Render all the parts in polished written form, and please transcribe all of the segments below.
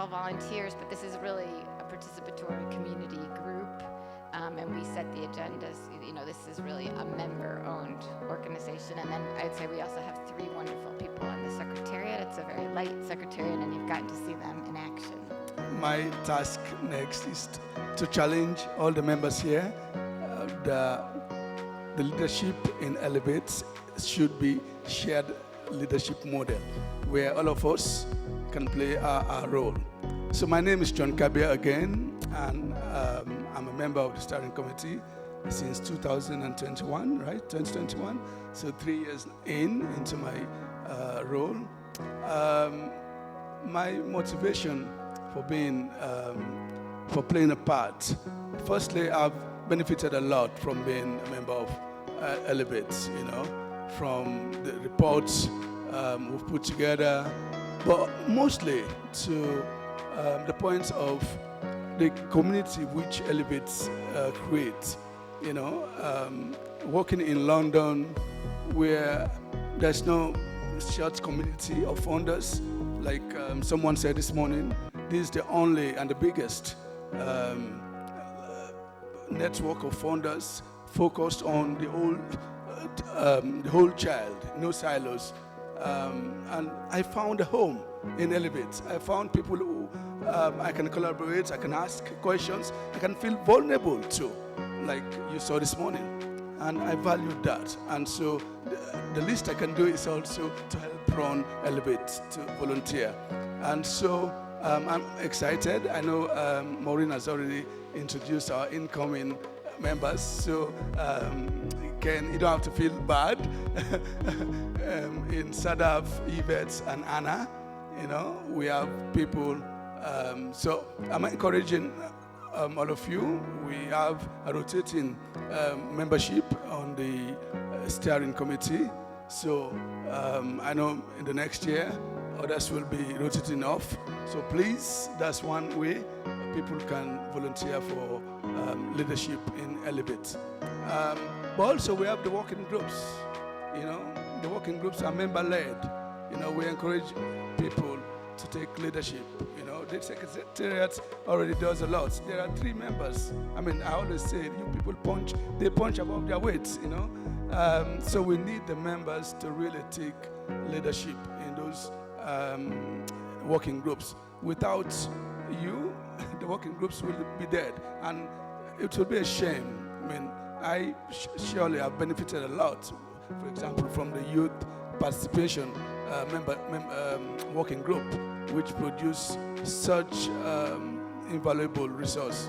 all volunteers, but this is really a participatory community group, and we set the agendas. You know, this is really a member-owned organization, and then I'd say we also have 3 wonderful people on the secretariat. It's a very light secretariat, and you've gotten to see them in action. My task next is to challenge all the members here. The leadership in Elevate should be shared leadership model, where all of us can play our role. So my name is John Kabia again, and I'm a member of the steering committee since 2021, right? 2021. So 3 years into my role. My motivation for playing a part. Firstly, I've benefited a lot from being a member of Elevate, you know, from the reports we've put together, but mostly to the points of the community which Elevate creates. You know, working in London, where there's no shared community of founders, like someone said this morning, this is the only and the biggest network of founders focused on the whole child, no silos. And I found a home in Elevate. I found people who I can collaborate, I can ask questions, I can feel vulnerable to, like you saw this morning. And I value that. And so the least I can do is also to help run Elevate, to volunteer. And so I'm excited. I know Maureen has already introduced our incoming members, so you don't have to feel bad. In Sadaf, Yvette, and Anna, you know, we have people. So I'm encouraging all of you. We have a rotating membership on the steering committee. So I know in the next year, others will be rotating off. So please, that's one way people can volunteer for leadership in Elevate. But also we have the working groups. You know, the working groups are member-led. You know, we encourage people to take leadership. You know, the secretariat already does a lot. There are 3 members. I mean, I always say, you people they punch above their weight, you know. So we need the members to really take leadership in those working groups. Without you, the working groups will be dead. And it will be a shame. I mean, I surely have benefited a lot, for example, from the youth participation working group, which produce such invaluable resource.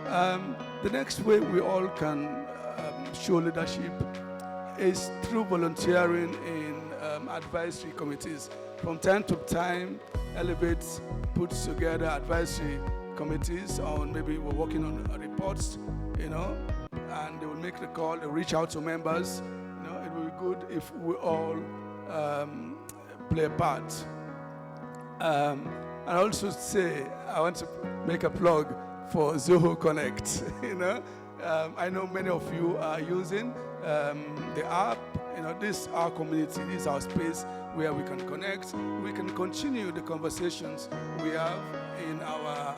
The next way we all can show leadership is through volunteering in advisory committees. From time to time, Elevate puts together advisory committees on, maybe we're working on reports, you know, and they will make the call, they reach out to members. You know, it will be good if we all play a part. And I also say, I want to make a plug for Zoho Connect. You know, I know many of you are using the app. You know, this is our community, this is our space where we can connect. We can continue the conversations we have in our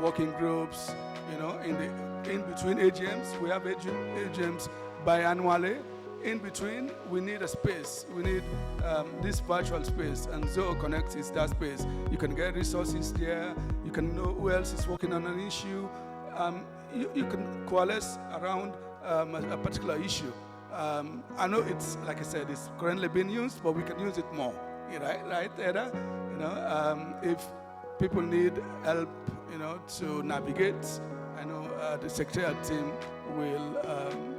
working groups. You know, in between AGMs, we have AGMs biannually. In between, we need a space. We need this virtual space, and Zoho Connect is that space. You can get resources there. You can know who else is working on an issue. You can coalesce around a particular issue. I know it's, like I said, it's currently being used, but we can use it more. Right, Eda? You know, if people need help, you know, to navigate, I know the secretariat team will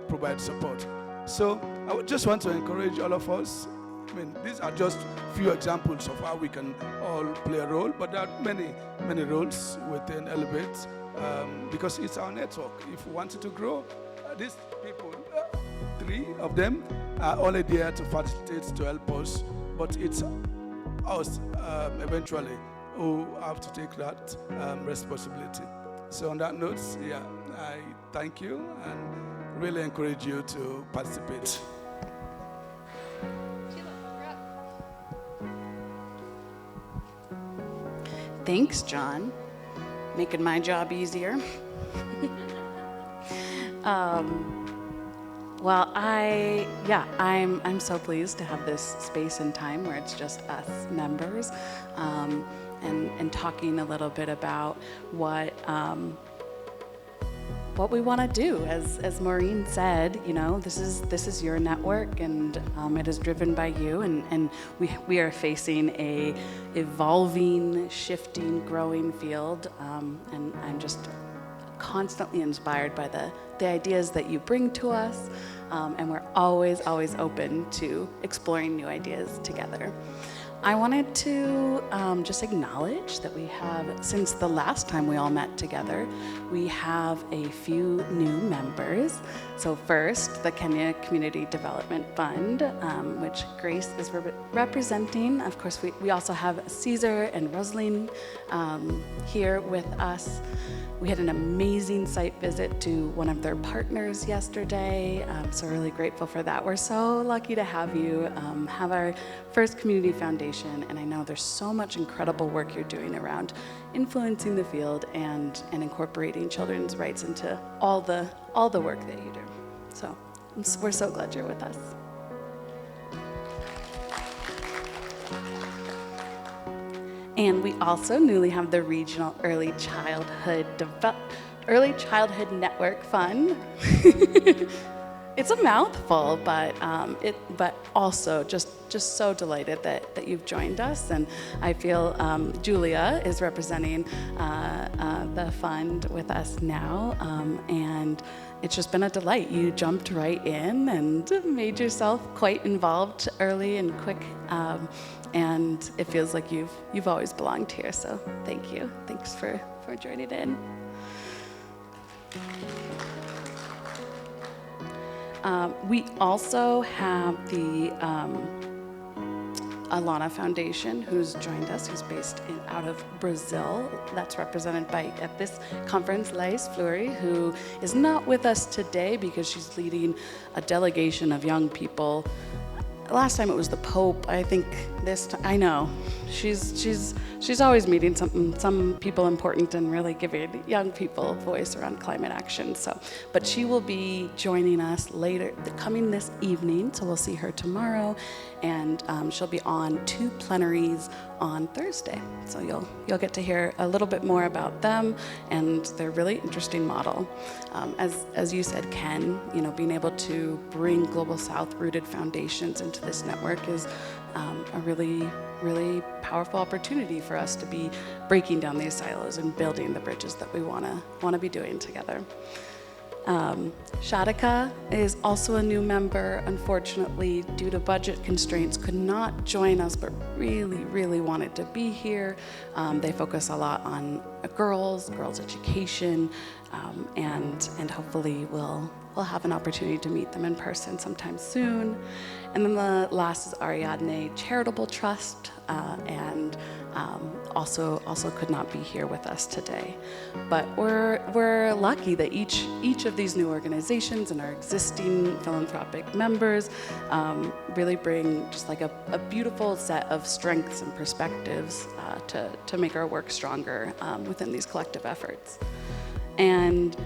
provide support. So I would just want to encourage all of us. I mean, these are just few examples of how we can all play a role, but there are many, many roles within Elevate because it's our network. If we wanted to grow, these people, 3 of them are only there to facilitate, to help us, but it's us eventually who have to take that responsibility. So on that note, yeah, I thank you and really encourage you to participate. Thanks, John. Making my job easier. Well, I'm so pleased to have this space and time where it's just us members, and talking a little bit about what we want to do. As Maureen said, this is your network, and it is driven by you, and we are facing a evolving, shifting, growing field, and I'm just constantly inspired by the ideas that you bring to us, and we're always open to exploring new ideas together. I wanted to just acknowledge that we have, since the last time we all met together, we have a few new members. So first, the Kenya Community Development Fund, which Grace is representing. Of course, we also have Caesar and Rosaline here with us. We had an amazing site visit to one of their partners yesterday, so really grateful for that. We're so lucky to have you, have our first community foundation, and I know there's so much incredible work you're doing around influencing the field and incorporating children's rights into all the work that you do. So we're so glad you're with us. And we also newly have the Regional Early Childhood Network Fund. It's a mouthful, but also just so delighted that you've joined us. And I feel Julia is representing the fund with us now, and it's just been a delight. You jumped right in and made yourself quite involved early and quick. And it feels like you've always belonged here, so thank you. Thanks for joining in. We also have the Alana Foundation, who's joined us, who's based out of Brazil. That's represented by, at this conference, Laís Fleury, who is not with us today because she's leading a delegation of young people. Last time it was the Pope. I think this time, I know. She's always meeting some people important and really giving young people a voice around climate action. But she will be joining us later, coming this evening, so we'll see her tomorrow, and she'll be on 2 plenaries on Thursday. So you'll get to hear a little bit more about them and their really interesting model. As you said, Ken, being able to bring Global South rooted foundations into this network is a really, really powerful opportunity for us to be breaking down these silos and building the bridges that we want to be doing together. Shadika is also a new member. Unfortunately, due to budget constraints, could not join us, but really, really wanted to be here. They focus a lot on girls education, and hopefully we'll have an opportunity to meet them in person sometime soon. And then the last is Ariadne Charitable Trust, and also could not be here with us today. But we're lucky that each of these new organizations and our existing philanthropic members really bring just like a beautiful set of strengths and perspectives to make our work stronger within these collective efforts. And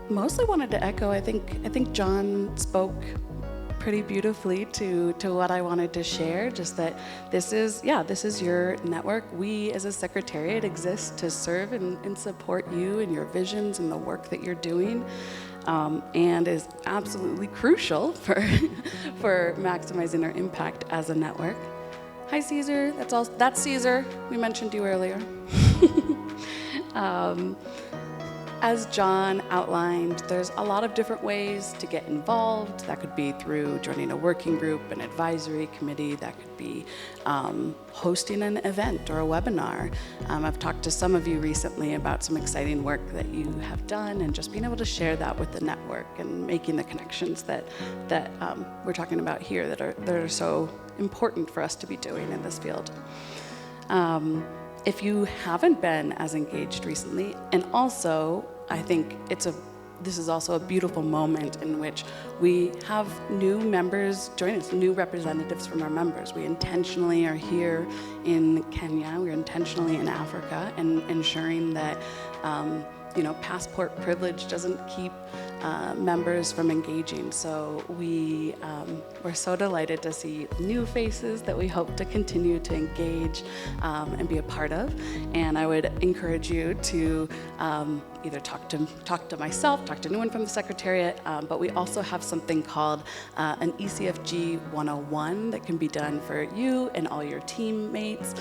mostly wanted to echo, I think John spoke pretty beautifully to what I wanted to share, just that this is your network. We as a secretariat exist to serve and support you and your visions and the work that you're doing, and is absolutely crucial for maximizing our impact as a network. Hi, Caesar. That's Caesar. We mentioned you earlier. As John outlined, there's a lot of different ways to get involved. That could be through joining a working group, an advisory committee. That could be hosting an event or a webinar. I've talked to some of you recently about some exciting work that you have done, and just being able to share that with the network and making the connections that we're talking about here that are so important for us to be doing in this field. If you haven't been as engaged recently, and also I think it's a this is also a beautiful moment in which we have new members join us, new representatives from our members. We intentionally are here in Kenya, we're intentionally in Africa, and ensuring that passport privilege doesn't keep members from engaging. So we're so delighted to see new faces that we hope to continue to engage and be a part of. And I would encourage you to either talk to myself, talk to anyone from the Secretariat, but we also have something called an ECFG 101 that can be done for you and all your teammates,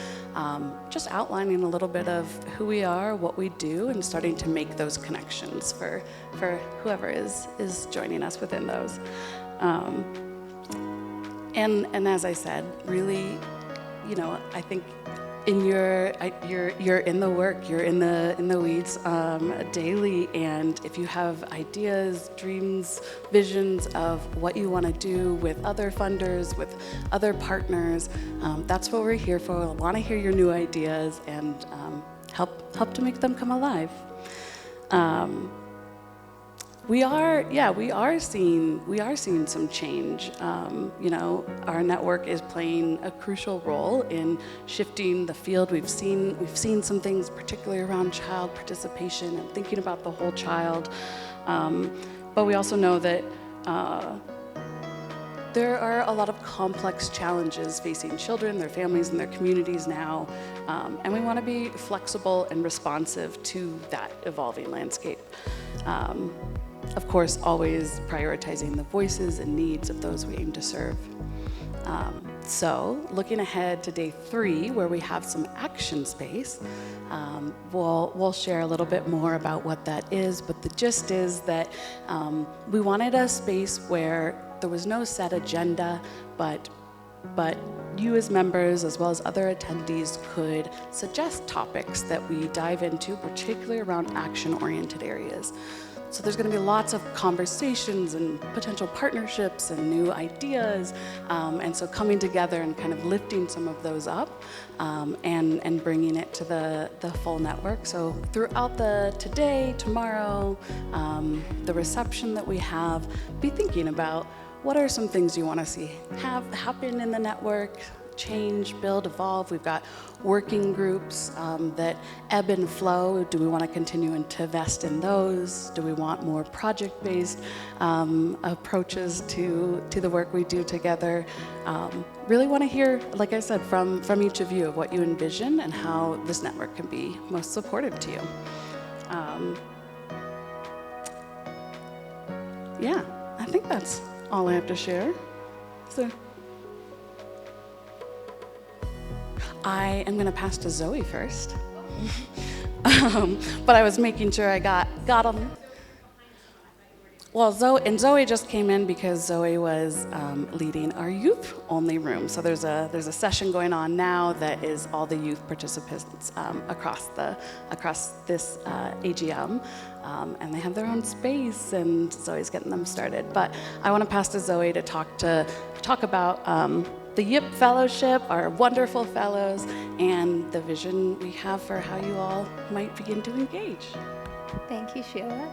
just outlining a little bit of who we are, what we do, and starting to make those connections for whoever is joining us within those. And as I said, really, I think you're in the work, you're in the weeds daily, and if you have ideas, dreams, visions of what you want to do with other funders, with other partners, that's what we're here for. We want to hear your new ideas and help to make them come alive. We are seeing some change. Our network is playing a crucial role in shifting the field. We've seen some things, particularly around child participation and thinking about the whole child. But we also know that there are a lot of complex challenges facing children, their families, and their communities now, and we want to be flexible and responsive to that evolving landscape. Of course, always prioritizing the voices and needs of those we aim to serve. So, looking ahead to day 3, where we have some action space, we'll share a little bit more about what that is, but the gist is that we wanted a space where there was no set agenda, but you as members, as well as other attendees, could suggest topics that we dive into, particularly around action-oriented areas. So there's going to be lots of conversations and potential partnerships and new ideas, and so coming together and kind of lifting some of those up and bringing it to the full network. So throughout today, tomorrow, the reception that we have, be thinking about what are some things you want to see happen in the network, change, build, evolve. We've got working groups that ebb and flow. Do we want to continue to invest in those? Do we want more project-based approaches to the work we do together? Really want to hear, like I said, from each of you of what you envision and how this network can be most supportive to you. I think that's all I have to share. So I am going to pass to Zoe first. But I was making sure I got them. Well, Zoe just came in because Zoe was leading our youth-only room. So there's a session going on now that is all the youth participants across this AGM, and they have their own space, and Zoe's getting them started. But I want to pass to Zoe to talk about the YIP Fellowship, our wonderful fellows, and the vision we have for how you all might begin to engage. Thank you, Sheila.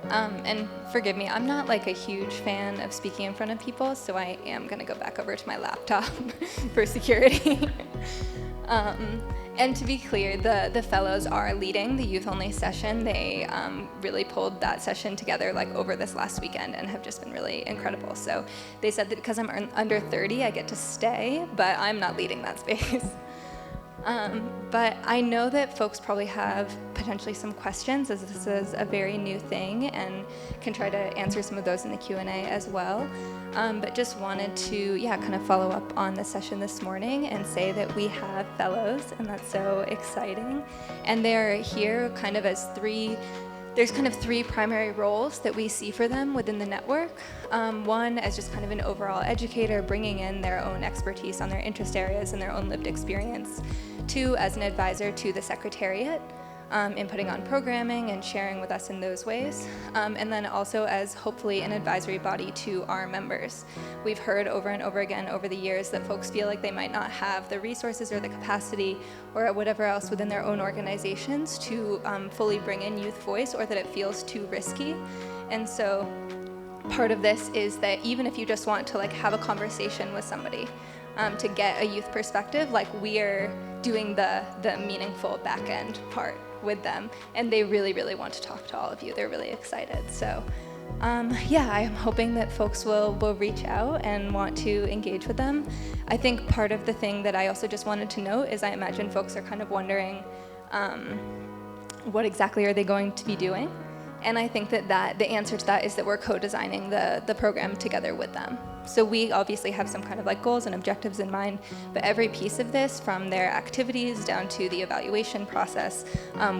And forgive me, I'm not like a huge fan of speaking in front of people, so I am going to go back over to my laptop for security. And to be clear, the fellows are leading the youth-only session. They really pulled that session together like over this last weekend and have just been really incredible. So they said that because I'm under 30, I get to stay, but I'm not leading that space. But I know that folks probably have potentially some questions, as this is a very new thing, and can try to answer some of those in the Q&A as well. But just wanted to, kind of follow up on the session this morning and say that we have fellows, and that's so exciting. And they're here kind of as there's kind of three primary roles that we see for them within the network. One as just kind of an overall educator, bringing in their own expertise on their interest areas and their own lived experience. Two, as an advisor to the Secretariat, inputting on programming and sharing with us in those ways. And then also as hopefully an advisory body to our members. We've heard over and over again over the years that folks feel like they might not have the resources or the capacity or whatever else within their own organizations to fully bring in youth voice, or that it feels too risky. And so part of this is that even if you just want to like have a conversation with somebody to get a youth perspective, like we are doing the meaningful back end part with them, and they really, really want to talk to all of you. They're really excited. So yeah, I'm hoping that folks will reach out and want to engage with them. I think part of the thing that I also just wanted to note is I imagine folks are kind of wondering what exactly are they going to be doing? And I think that the answer to that is that we're co-designing the program together with them. So we obviously have some kind of like goals and objectives in mind, but every piece of this, from their activities down to the evaluation process,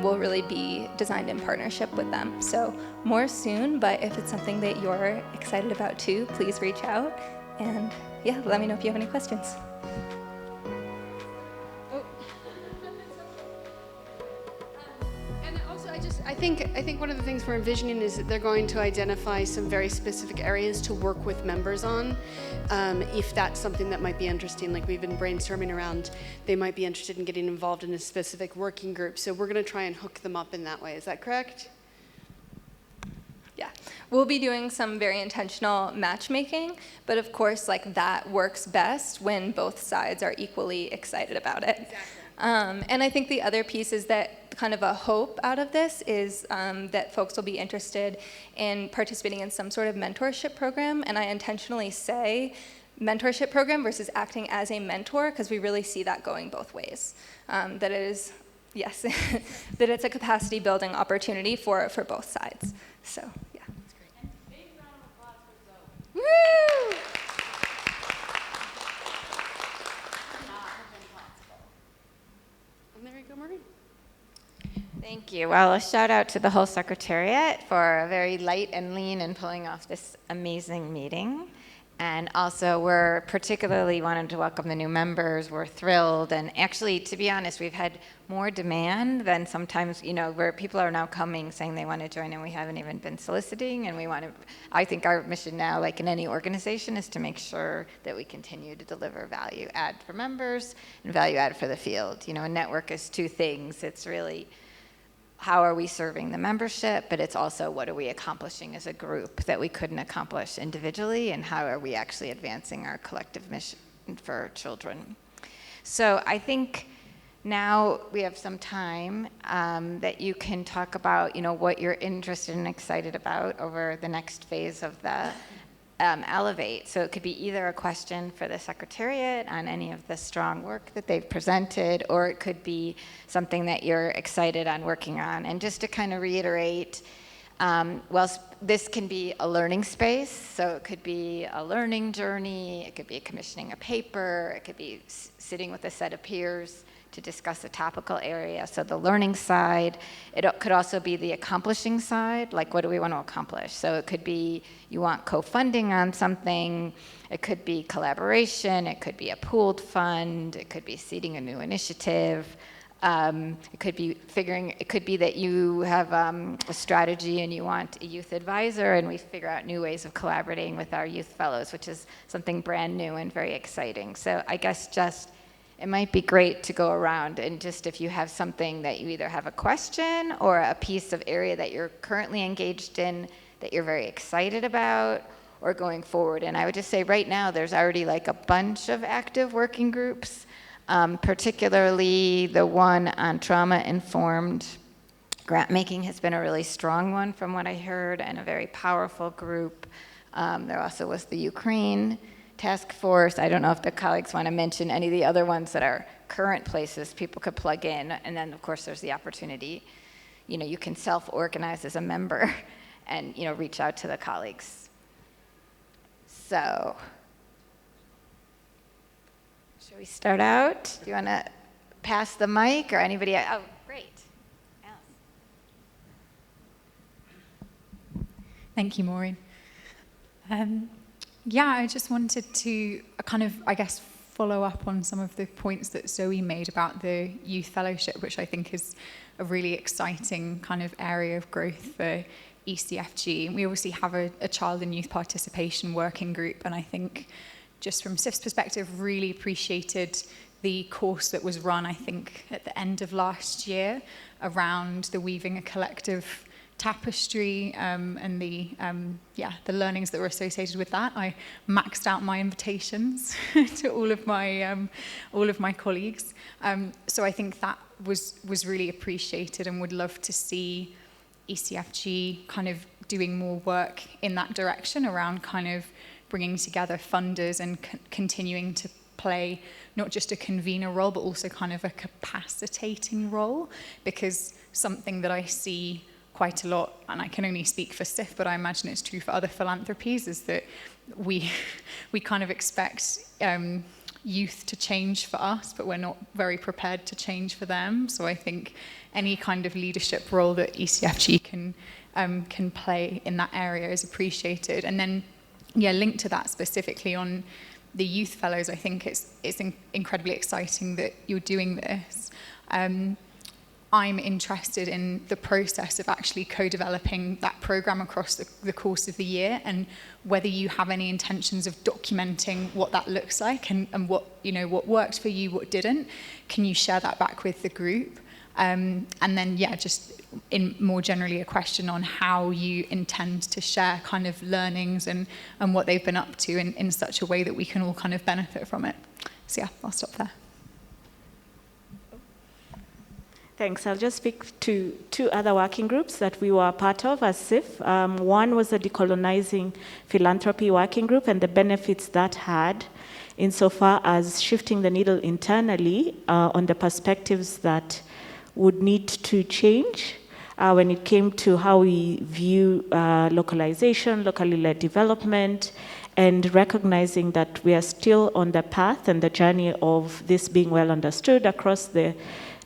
will really be designed in partnership with them. So more soon, but if it's something that you're excited about too, please reach out. And yeah, let me know if you have any questions. I think one of the things we're envisioning is that they're going to identify some very specific areas to work with members on. If that's something that might be interesting, like we've been brainstorming around, they might be interested in getting involved in a specific working group. So we're going to try and hook them up in that way. Is that correct? Yeah, we'll be doing some very intentional matchmaking, but of course, like that works best when both sides are equally excited about it. Exactly. And I think the other piece is that kind of a hope out of this is that folks will be interested in participating in some sort of mentorship program, and I intentionally say mentorship program versus acting as a mentor, because we really see that going both ways. That it is, yes, that it's a capacity building opportunity for both sides. So, yeah. That's great. And big round of applause for Zoe. Woo! And there you go, Maureen. Thank you. Well, a shout out to the whole Secretariat for a very light and lean and pulling off this amazing meeting. And also, we're particularly wanted to welcome the new members. We're thrilled. And actually, to be honest, we've had more demand than sometimes, where people are now coming saying they want to join and we haven't even been soliciting. And we want to, I think our mission now, like in any organization, is to make sure that we continue to deliver value add for members and value add for the field. A network is two things. It's really how are we serving the membership, but it's also what are we accomplishing as a group that we couldn't accomplish individually, and how are we actually advancing our collective mission for children. So I think now we have some time that you can talk about, what you're interested and excited about over the next phase of the Elevate. So it could be either a question for the Secretariat on any of the strong work that they've presented, or it could be something that you're excited on working on. And just to kind of reiterate, this can be a learning space, so it could be a learning journey, it could be commissioning a paper, it could be sitting with a set of peers to discuss a topical area. So the learning side, it could also be the accomplishing side, like what do we want to accomplish? So it could be you want co-funding on something, it could be collaboration, it could be a pooled fund, it could be seeding a new initiative, it could be that you have a strategy and you want a youth advisor, and we figure out new ways of collaborating with our youth fellows, which is something brand new and very exciting. So I guess it might be great to go around and just if you have something that you either have a question or a piece of area that you're currently engaged in that you're very excited about or going forward. And I would just say right now there's already like a bunch of active working groups, particularly the one on trauma-informed grant making has been a really strong one from what I heard, and a very powerful group. There also was the Ukraine task force. I don't know if the colleagues want to mention any of the other ones that are current places people could plug in. And then, of course, there's the opportunity, you can self-organize as a member and, reach out to the colleagues. So, shall we start out? Do you want to pass the mic or anybody? Oh, great. Alice. Thank you, Maureen. Yeah, I just wanted to kind of, follow up on some of the points that Zoe made about the Youth Fellowship, which I think is a really exciting kind of area of growth for ECFG. We obviously have a child and youth participation working group, and I think just from SIF's perspective, really appreciated the course that was run, I think, at the end of last year around the Weaving a Collective tapestry and the learnings that were associated with that. I maxed out my invitations to all of my colleagues. So I think that was really appreciated, and would love to see ECFG kind of doing more work in that direction around kind of bringing together funders and continuing to play not just a convener role, but also kind of a capacitating role, because something that I see quite a lot, and I can only speak for SIF, but I imagine it's true for other philanthropies, is that we kind of expect youth to change for us, but we're not very prepared to change for them. So I think any kind of leadership role that ECFG can play in that area is appreciated. And then, linked to that specifically on the youth fellows, I think it's incredibly exciting that you're doing this. I'm interested in the process of actually co-developing that program across the course of the year, and whether you have any intentions of documenting what that looks like and what worked for you, what didn't. Can you share that back with the group? And then, just in more generally a question on how you intend to share kind of learnings and what they've been up to in such a way that we can all kind of benefit from it. So I'll stop there. Thanks. I'll just speak to two other working groups that we were part of as SIF. One was the Decolonizing Philanthropy Working Group, and the benefits that had insofar as shifting the needle internally on the perspectives that would need to change when it came to how we view localization, locally led development, and recognizing that we are still on the path and the journey of this being well understood across the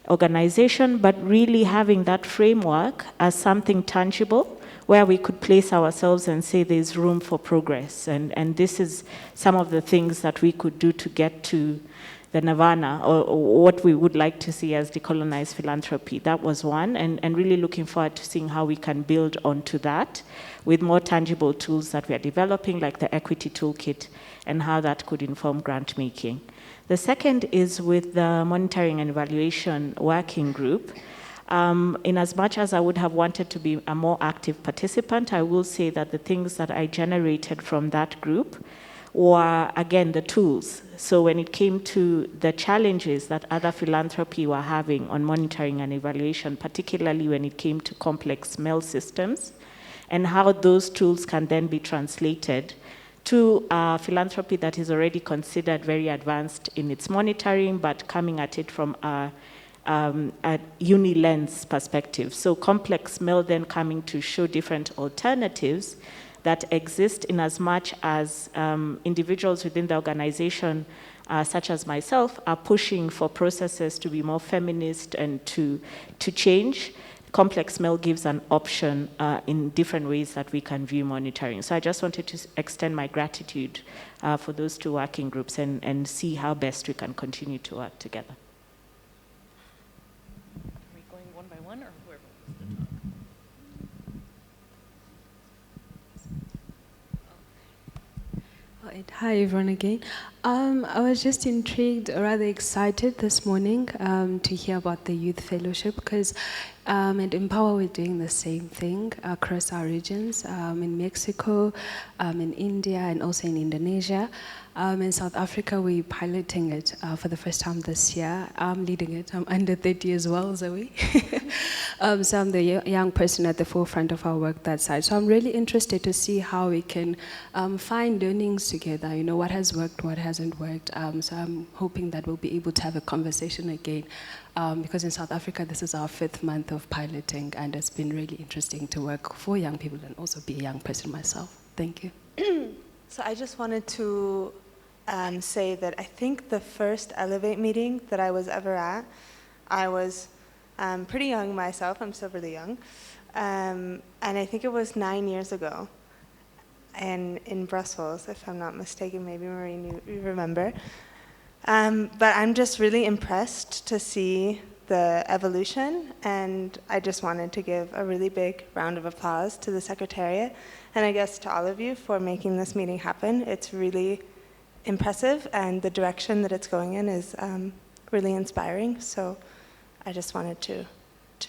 organization, but really having that framework as something tangible where we could place ourselves and say there's room for progress. And this is some of the things that we could do to get to the nirvana, or what we would like to see as decolonized philanthropy. That was one, and really looking forward to seeing how we can build onto that with more tangible tools that we are developing, like the equity toolkit, and how that could inform grant making. The second is with the Monitoring and Evaluation Working Group. In as much as I would have wanted to be a more active participant, I will say that the things that I generated from that group were, again, the tools. So when it came to the challenges that other philanthropy were having on monitoring and evaluation, particularly when it came to complex mail systems, and how those tools can then be translated to philanthropy that is already considered very advanced in its monitoring, but coming at it from a uni-lens perspective. So complex mail then coming to show different alternatives that exist in as much as individuals within the organization, such as myself, are pushing for processes to be more feminist and to change. Complex mail gives an option in different ways that we can view monitoring. So I just wanted to extend my gratitude for those two working groups and see how best we can continue to work together. Are we going one by one, or whoever wants to talk? Hi everyone again. I was just intrigued, or rather excited this morning to hear about the Youth Fellowship, because at Empower we're doing the same thing across our regions, in Mexico, in India, and also in Indonesia. In South Africa, we're piloting it for the first time this year. I'm leading it. I'm under 30 as well, Zoe. So I'm the young person at the forefront of our work that side. So I'm really interested to see how we can find learnings together, what has worked, what hasn't worked. So I'm hoping that we'll be able to have a conversation again, because in South Africa, this is our 5th month of piloting, and it's been really interesting to work for young people and also be a young person myself. Thank you. So I just wanted to say that I think the first Elevate meeting that I was ever at, I was pretty young myself. I'm still really young. And I think it was 9 years ago, and in Brussels, if I'm not mistaken. Maybe Maureen, you remember. But I'm just really impressed to see the evolution, and I just wanted to give a really big round of applause to the Secretariat, and I guess to all of you for making this meeting happen. It's really impressive, and the direction that it's going in is really inspiring, so I just wanted to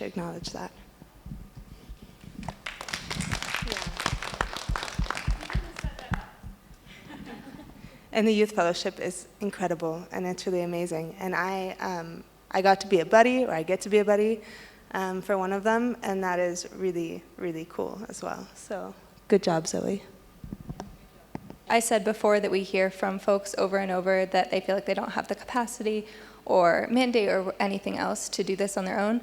acknowledge that. And the youth fellowship is incredible, and it's really amazing. And I got to be a buddy, or I get to be a buddy for one of them, and that is really, really cool as well. So good job, Zoe. I said before that we hear from folks over and over that they feel like they don't have the capacity or mandate or anything else to do this on their own.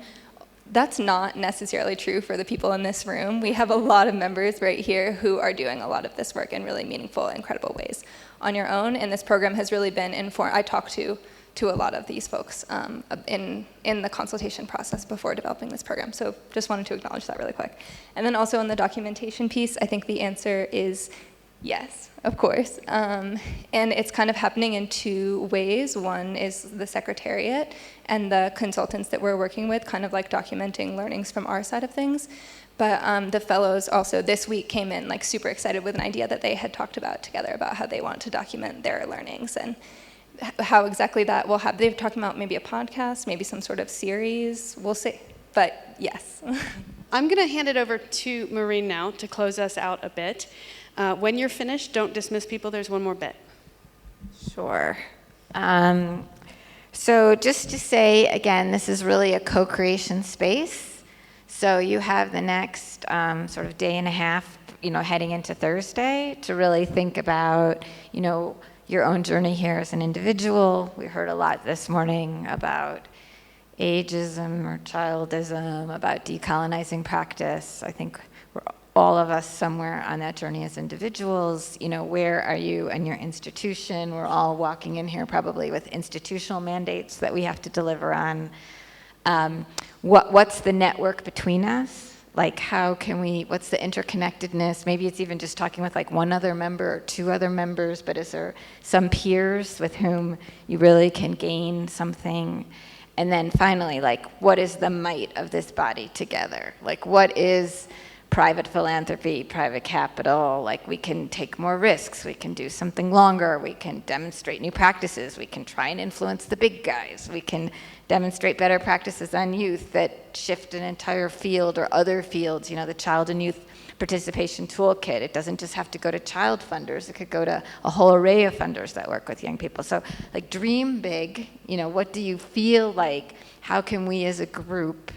That's not necessarily true for the people in this room. We have a lot of members right here who are doing a lot of this work in really meaningful, incredible ways on your own, and this program has really been informed. I talked to a lot of these folks in the consultation process before developing this program, so just wanted to acknowledge that really quick. And then also in the documentation piece, I think the answer is yes, of course. And it's kind of happening in two ways. One is the Secretariat and the consultants that we're working with, kind of like documenting learnings from our side of things. But the fellows also this week came in like super excited with an idea that they had talked about together about how they want to document their learnings and how exactly that will happen. They've talked about maybe a podcast, maybe some sort of series. We'll see. But yes. I'm going to hand it over to Maureen now to close us out a bit. When you're finished, don't dismiss people. There's one more bit. Sure. So just to say, again, this is really a co-creation space. So you have the next sort of day and a half, heading into Thursday to really think about, your own journey here as an individual. We heard a lot this morning about ageism or childism, about decolonizing practice. I think we're all of us somewhere on that journey as individuals. Where are you and your institution? We're all walking in here probably with institutional mandates that we have to deliver on. What's the network between us? Like, what's the interconnectedness? Maybe it's even just talking with like one other member or two other members, but is there some peers with whom you really can gain something? And then finally, like, what is the might of this body together? Like, what is private philanthropy, private capital? Like, we can take more risks, we can do something longer, we can demonstrate new practices, we can try and influence the big guys, we can demonstrate better practices on youth that shift an entire field or other fields. The Child and Youth Participation Toolkit, it doesn't just have to go to child funders, it could go to a whole array of funders that work with young people. So like, dream big, what do you feel like? How can we as a group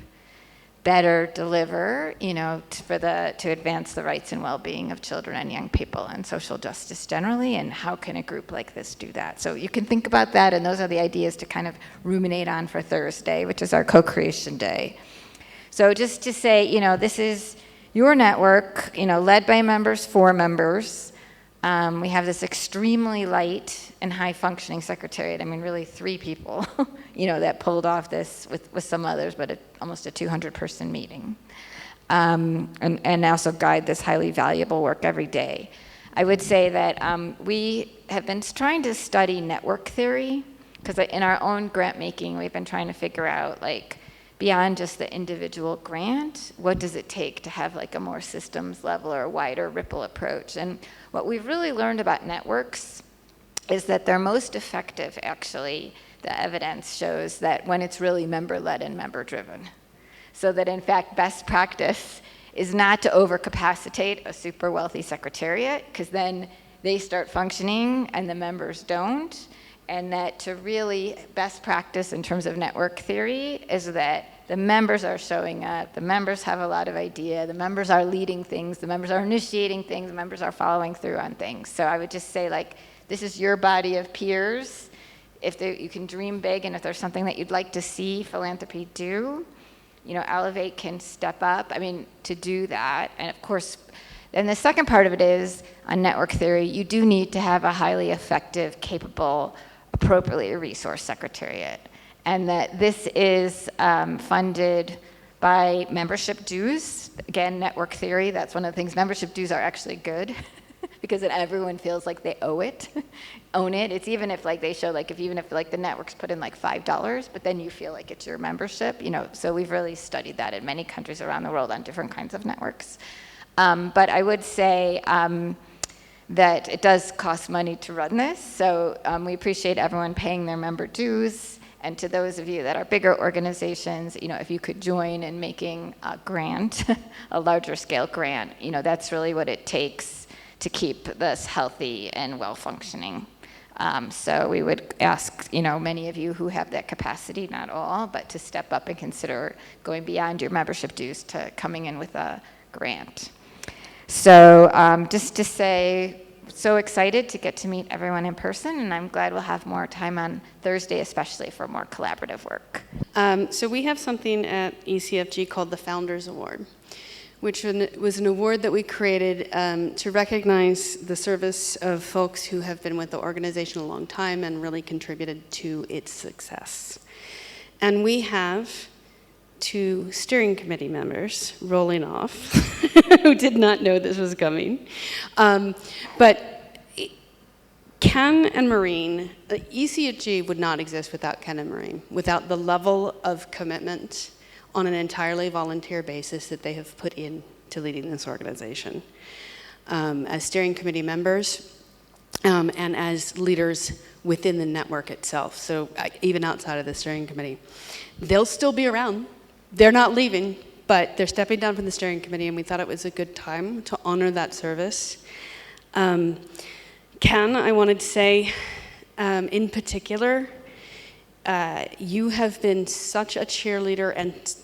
better deliver, to advance the rights and well-being of children and young people and social justice generally, and how can a group like this do that? So you can think about that, and those are the ideas to kind of ruminate on for Thursday, which is our co-creation day. So just to say, this is your network, led by members for members. We have this extremely light and high-functioning secretariat. I mean, really 3 people, that pulled off this with some others, but almost a 200-person meeting. And also guide this highly valuable work every day. I would say that we have been trying to study network theory, because in our own grant making, we've been trying to figure out, like, beyond just the individual grant, what does it take to have like a more systems level or a wider ripple approach? And what we've really learned about networks is that they're most effective, actually, the evidence shows that when it's really member-led and member-driven. So that in fact, best practice is not to overcapacitate a super wealthy secretariat, because then they start functioning and the members don't. And that to really best practice in terms of network theory is that the members are showing up, the members have a lot of idea, the members are leading things, the members are initiating things, the members are following through on things. So I would just say, like, this is your body of peers. If you can dream big, and if there's something that you'd like to see philanthropy do, Elevate can step up, to do that. And of course, then the second part of it is, on network theory, you do need to have a highly effective, capable, appropriately resourced secretariat. And that this is funded by membership dues. Again, network theory, that's one of the things. Membership dues are actually good because then everyone feels like they own it. It's even if they show even if the networks put in $5, but then you feel like it's your membership, So we've really studied that in many countries around the world on different kinds of networks. But I would say that it does cost money to run this. So we appreciate everyone paying their member dues. And to those of you that are bigger organizations, if you could join in making a grant, a larger scale grant, that's really what it takes to keep this healthy and well functioning. So we would ask, many of you who have that capacity, not all, but to step up and consider going beyond your membership dues to coming in with a grant. So just to say, so excited to get to meet everyone in person, and I'm glad we'll have more time on Thursday, especially for more collaborative work. So we have something at ECFG called the Founders Award, which was an award that we created to recognize the service of folks who have been with the organization a long time and really contributed to its success. And we have 2 steering committee members rolling off who did not know this was coming. But Ken and Maureen, ECFG would not exist without Ken and Maureen, without the level of commitment on an entirely volunteer basis that they have put into leading this organization. As steering committee members and as leaders within the network itself, so even outside of the steering committee. They'll still be around. They're not leaving, but they're stepping down from the steering committee, and we thought it was a good time to honor that service. Ken, I wanted to say, in particular, you have been such a cheerleader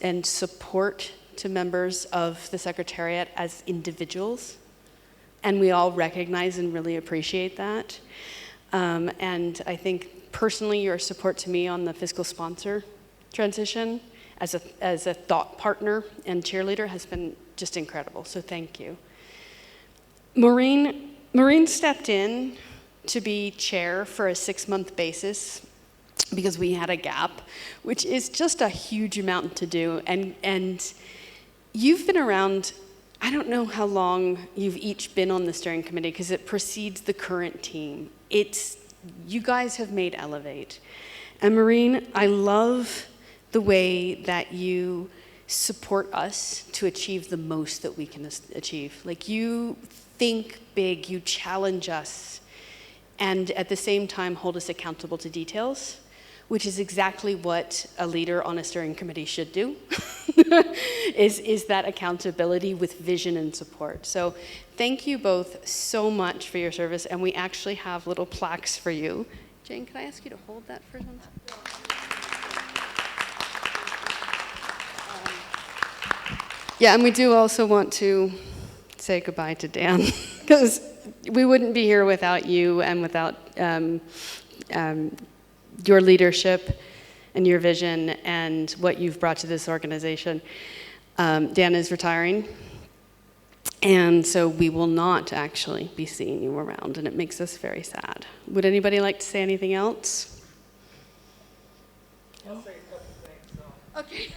and support to members of the Secretariat as individuals, and we all recognize and really appreciate that. And I think personally, your support to me on the fiscal sponsor transition as a thought partner and cheerleader has been just incredible, so thank you. Maureen stepped in to be chair for a 6-month basis because we had a gap, which is just a huge amount to do. And you've been around, I don't know how long you've each been on the steering committee because it precedes the current team. You guys have made Elevate. And Maureen, I love the way that you support us to achieve the most that we can achieve. Like, you think big, you challenge us, and at the same time hold us accountable to details, which is exactly what a leader on a steering committee should do, is that accountability with vision and support. So thank you both so much for your service, and we actually have little plaques for you. Jane, can I ask you to hold that for one second? Yeah, and we do also want to say goodbye to Dan, because we wouldn't be here without you and without your leadership and your vision and what you've brought to this organization. Dan is retiring, and so we will not actually be seeing you around, and it makes us very sad. Would anybody like to say anything else? I'll say a couple things. Okay.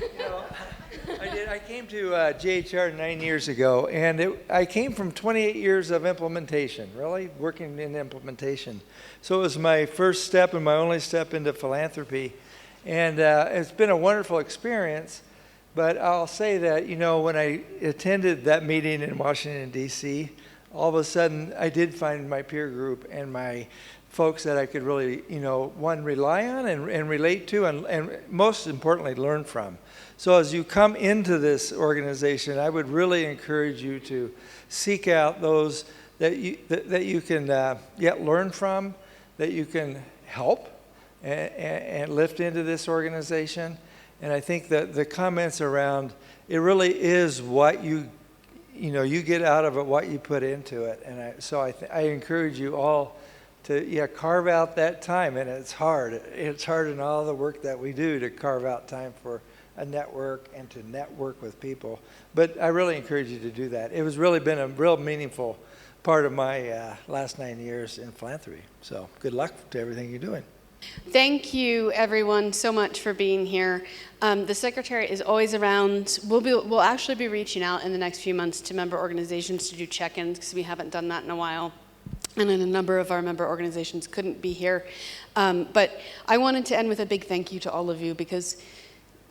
I came to JHR 9 years ago, and I came from 28 years of implementation, really, working in implementation. So it was my first step and my only step into philanthropy. And it's been a wonderful experience, but I'll say that, when I attended that meeting in Washington, D.C., all of a sudden I did find my peer group and my folks that I could really, one, rely on and relate to and most importantly, learn from. So as you come into this organization, I would really encourage you to seek out those that you can yet learn from, that you can help and lift into this organization. And I think that the comments around, it really is what you get out of it, what you put into it. And so I encourage you all to carve out that time, and it's hard. It's hard in all the work that we do to carve out time for a network and to network with people. But I really encourage you to do that. It has really been a real meaningful part of my last 9 years in philanthropy. So good luck to everything you're doing. Thank you, everyone, so much for being here. The Secretary is always around. We'll actually be reaching out in the next few months to member organizations to do check-ins, because we haven't done that in a while. And then a number of our member organizations couldn't be here. But I wanted to end with a big thank you to all of you, because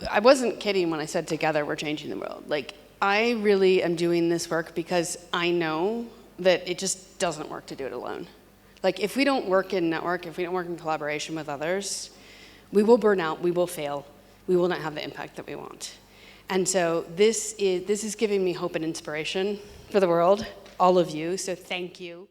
I wasn't kidding when I said together we're changing the world. Like, I really am doing this work because I know that it just doesn't work to do it alone. Like, if we don't work in network, if we don't work in collaboration with others, we will burn out, we will fail, we will not have the impact that we want. And so this is giving me hope and inspiration for the world, all of you, so thank you.